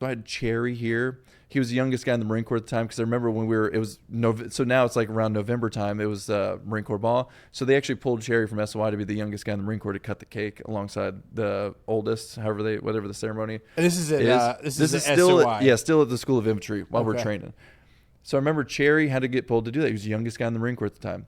So I had Cherry here. He was the youngest guy in the Marine Corps at the time because I remember when so now it's like around November time. It was Marine Corps ball. So they actually pulled Cherry from SOI to be the youngest guy in the Marine Corps to cut the cake alongside the oldest, whatever the ceremony And this is at is. this is still SOI. still at the School of Infantry while we're Okay. training. So I remember Cherry had to get pulled to do that. He was the youngest guy in the Marine Corps at the time.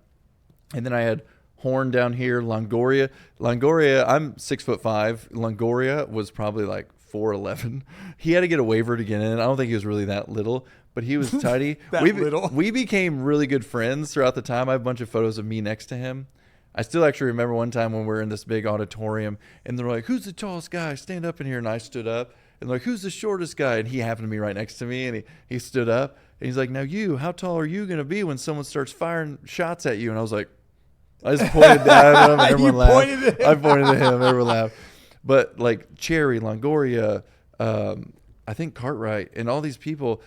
And then I had Horn down here, Longoria. I'm 6'5". Longoria was probably like 4'11". He had to get a waiver to get in. I don't think he was really that little, but he was tidy. Little. We became really good friends throughout the time. I have a bunch of photos of me next to him. I still actually remember one time when we were in this big auditorium and they're like, "Who's the tallest guy? Stand up in here." And I stood up. And they're like, "Who's the shortest guy?" And he happened to be right next to me. And he stood up. And he's like, "Now how tall are you going to be when someone starts firing shots at you?" And I was like, I just pointed at him and everyone laughed. I pointed at him, everyone laughed. But like Cherry, Longoria, I think Cartwright, and all these people,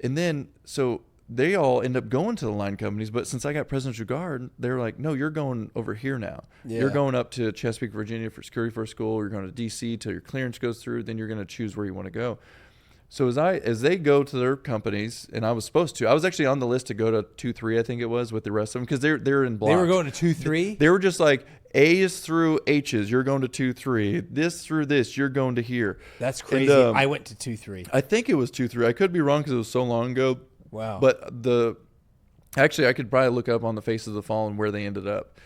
and then so they all end up going to the line companies. But since I got Presidential Guard, they're like, "No, you're going over here now. Yeah. You're going up to Chesapeake, Virginia for Security Force School. You're going to DC till your clearance goes through. Then you're going to choose where you want to go." So as they go to their companies, and I was supposed to, I was actually on the list to go to 2-3, I think it was, with the rest of them, because they're in blocks. They were going to 2-3? They were just like, A's through H's, you're going to 2-3. This through this, you're going to here. That's crazy. And, I went to 2-3. I think it was 2-3. I could be wrong because it was so long ago. Wow. But actually, I could probably look up on the Face of the Fallen where they ended up,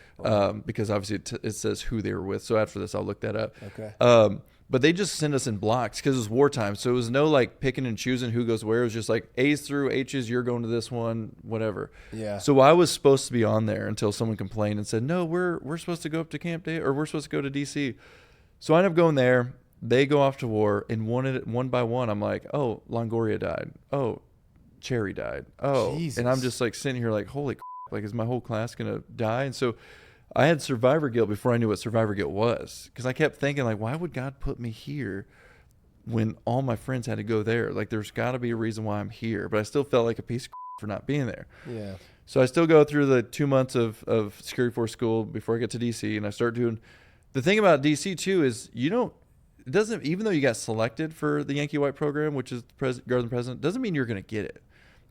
because obviously it says who they were with. So after this, I'll look that up. Okay. But they just sent us in blocks because it was wartime. So it was no like picking and choosing who goes where. It was just like A's through H's, you're going to this one, whatever. Yeah. So I was supposed to be on there until someone complained and said, "No, we're supposed to go up to Camp David, or we're supposed to go to DC." So I end up going there. They go off to war, and one by one, I'm like, "Oh, Longoria died. Oh, Cherry died. Oh," Jesus. And I'm just like sitting here like, "Holy crap, like is my whole class gonna die?" And so I had survivor guilt before I knew what survivor guilt was, because I kept thinking like, why would God put me here when all my friends had to go there? Like there's got to be a reason why I'm here, but I still felt like a piece of for not being there. Yeah. So I still go through the 2 months of Security Force School before I get to DC, and I start doing. The thing about DC too is it doesn't, even though you got selected for the Yankee White program, which is Guard the President, doesn't mean you're going to get it.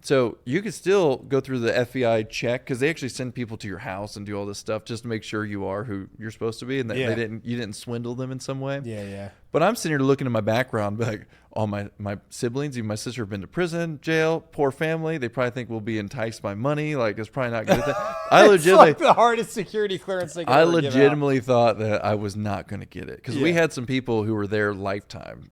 So you could still go through the FBI check, because they actually send people to your house and do all this stuff just to make sure you are who you're supposed to be, and that you didn't swindle them in some way. Yeah, yeah. But I'm sitting here looking at my background, like all my siblings, even my sister, have been to prison, jail, poor family. They probably think we'll be enticed by money. Like it's probably not good. I legitimately, it's like the hardest security clearance they can I ever give out. legitimately thought that I was not going to get it, because we had some people who were there lifetime.